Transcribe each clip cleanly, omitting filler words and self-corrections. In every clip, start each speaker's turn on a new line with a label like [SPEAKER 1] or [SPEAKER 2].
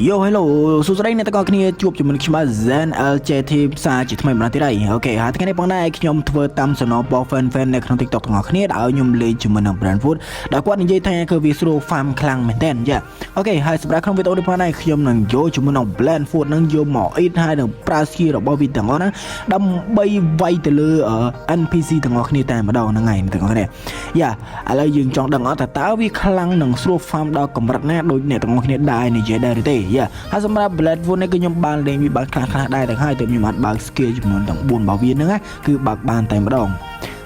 [SPEAKER 1] Yo hello សួស្តីអ្នកទាំងអស់គ្នាជួបជាមួយខ្ញុំ Zen LJT ផ្សាយជាថ្មីម្ដងទៀតហើយអូខេហើយថ្ងៃនេះបងដែរខ្ញុំធ្វើតាមសំណព fan នៅក្នុង TikTok ទាំងអស់គ្នាដែលឲ្យខ្ញុំលេងជាមួយនឹង Brandwood ដែលគាត់និយាយថាគឺវាស្រួល farm ខ្លាំងមែនតើចាអូខេហើយសម្រាប់ក្នុងវីដេអូនេះផងដែរខ្ញុំនឹងយកជាមួយនឹង Brandwood នឹងយកមក eat ហើយនឹងប្រើ skill របស់វាទាំងអស់ហ្នឹងដើម្បីវាយទៅលើ NPC ទាំងអស់គ្នាតែម្ដងហ្នឹងហើយទាំងអស់គ្នាយ៉ាឥឡូវយើងចង់ដឹងថាតើវាខ្លាំងនឹងស្រួល farm ដល់កម្រិតណាដូចអ្នកទាំងអស់គ្នាដែរនិយាយដែរទេយ៉ាហើយសម្រាប់ Brandwood នេះគឺខ្ញុំបានលេងវាបើកខ្លះដែរទាំងហើយតែខ្ញុំអាចបើក skill ចំនួនទាំង4របស់វាហ្នឹងណាគឺបើកបានតែម្ដង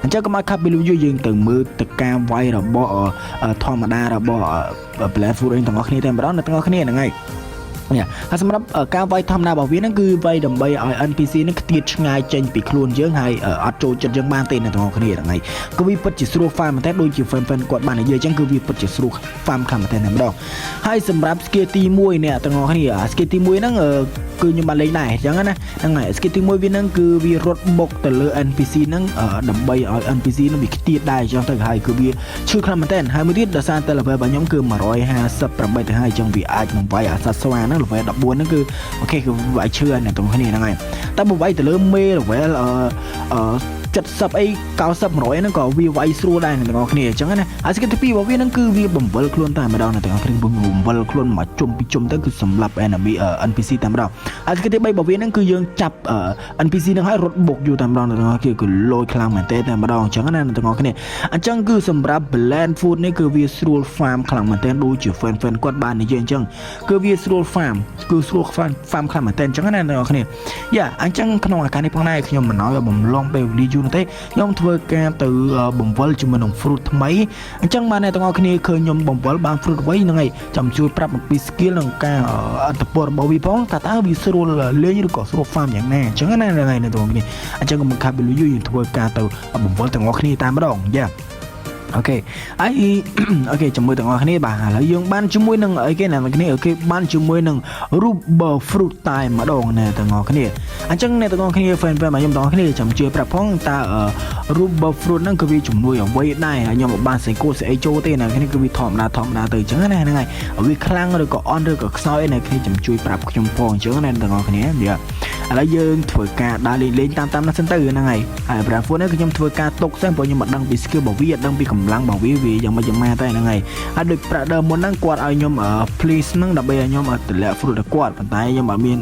[SPEAKER 1] អញ្ចឹងកុំឲ្យខាប់ពីលូយើងទៅមើលទៅការវាយរបស់ធម្មតារបស់ Brandwood ទាំងអស់គ្នាតែម្ដងអ្នកទាំងអស់គ្នាហ្នឹងហើយហើយសម្រាប់ការវាយធម្មតារបស់វាហ្នឹងគឺវាយដើម្បីឲ្យ NPC ហ្នឹងខ្ទាតឆ្ងាយចេញពីខ្លួនយើងហើយអត់ចូលចិត្តយើងបានទេអ្នកទាំងអស់គ្នាហ្នឹងហើយគឺវាពិតជាស្រួល farm មែនតើដូចជា fan គាត់បាននិយាយអញ្ចឹងគឺវាពិតជាស្រួល farm ខ្លាំងមែនតើតែម្ដងហើយសម្រាប់ skill ទី1អ្នកទាំងអស់គ្នា skill ទី1ហ្នឹងគឺខ្ញុំបានលេងដែរអញ្ចឹងណាហ្នឹងហើយ skill ទី1វាហ្នឹងគឺវារត់បុកទៅលើ NPC ហ្នឹងដើម្បីឲ្យ NPC ហ្នឹងវាខ្ទាតដែរអញ្ចឹងទៅហើយគឺវាឈឺខ្លាំងមែនតើហើយមួយទៀតដោយសារតែ level របស់ខ្ញុំគឺ158ទៅហើយអញ្ចឹងវាអាចនឹងវាយអាសត្វស្វាហ្នឹង level 14ហ្នឹងគឺអូខេគឺវាយឈឺអ្នកទាំងគ្នាហ្នឹងហើយតែបើវាយទៅលើមេ level 70អី90 100ហ្នឹងក៏វាវាយស្រួលដែរអ្នកទាំងអស់គ្នាអញ្ចឹងណាហើយស្គីទី2របស់វាហ្នឹងគឺវាបំវិលខ្លួនតែម្ដងអ្នកទាំងអស់គ្នាបំវិលខ្លួនមកជុំពីជុំទៅគឺសម្រាប់ enemy NPC តែម្ដងហើយស្គីទី3របស់វាហ្នឹងគឺយើងចាប់ NPC ហ្នឹងឲ្យរត់បុកយូរតែម្ដងអ្នកទាំងអស់គ្នាគឺលយខ្លាំងមែនទេតែម្ដងអញ្ចឹងណាអ្នកទាំងអស់គ្នាអញ្ចឹងគឺសម្រាប់ Brandwood នេះគឺវាស្រួល farm ខ្លាំងមែនទេដូចជា fan គាត់បាននិយាយអញ្ចឹងគឺវាស្រួល farm គឺស្រួល farm ខ្លាំងមែនទេអញ្ចឹងណាអ្នកទាំងអស់គ្នាយ៉ាអញ្ចឹងក្នុងឱកាសនេះផងដែរខ្ញុំមិនឲ្យបំឡងពេលវេលាយូរទេខ្ញុំធ្វើការទៅបង្វិលជាមួយនឹង fruit ថ្មីអញ្ចឹងបានអ្នកទាំងអស់គ្នាឃើញខ្ញុំបង្វិលបាន fruit អ្វីហ្នឹងហើយចាំជួយប្រាប់អំពី skill និងការអត្តពលរបស់វាផងតើវាស្រួលលេងឬក៏ស្រួល farm យ៉ាងណាអញ្ចឹងណាហ្នឹងហើយអ្នកទាំងអស់គ្នាអញ្ចឹងកុំខាប់ពេលយូរយើងធ្វើការទៅបង្វិលទាំងអស់គ្នាតែម្ដងយ៉ាអូខេហើយអូខេជាមួយទាំងអស់គ្នាបាទឥឡូវយើងបានជាមួយនឹងអីគេអ្នកទាំងគ្នាអូខេបានជាមួយនឹង Rubber Fruit តែម្ដងអ្នកទាំងអស់គ្នាអញ្ចឹងអ្នកទាំងអស់គ្នា fan របស់ខ្ញុំទាំងអស់គ្នាចាំជួយប្រាប់ផងតើ Rubber Fruit ហ្នឹងគឺវាជំនួយអ្វីដែរខ្ញុំមិនបានសេកូស្អីចូលទេអ្នកគ្នាគឺវាធម្មតាទៅអញ្ចឹងណាហ្នឹងហើយវាខ្លាំងឬក៏អន់ឬក៏ខ្សោយអ្នកគ្នាចាំជួយប្រាប់ខ្ញុំផងអញ្ចឹងណាអ្នកទាំងអស់គ្នាយ៉ាឥឡូវយើងធ្វើការដើរលេងតាមណាសិនទៅហ្នឹងហើយហើយ Brandwood នេះគឺខ្ញុំធ្វើការຕົកសិនព្រោះខ្ញុំមិនដឹងពី skill របស់វាអត់ដឹងពីកម្លាំងរបស់វាយ៉ាងម៉េចយ៉ាងម៉ាតែហ្នឹងហើយហើយដូចប្រាក់ដើមមុនហ្នឹងគាត់ឲ្យខ្ញុំ please ហ្នឹងដើម្បីឲ្យខ្ញុំតម្លាក់ fruit ដល់គាត់ប៉ុន្តែខ្ញុំអត់មាន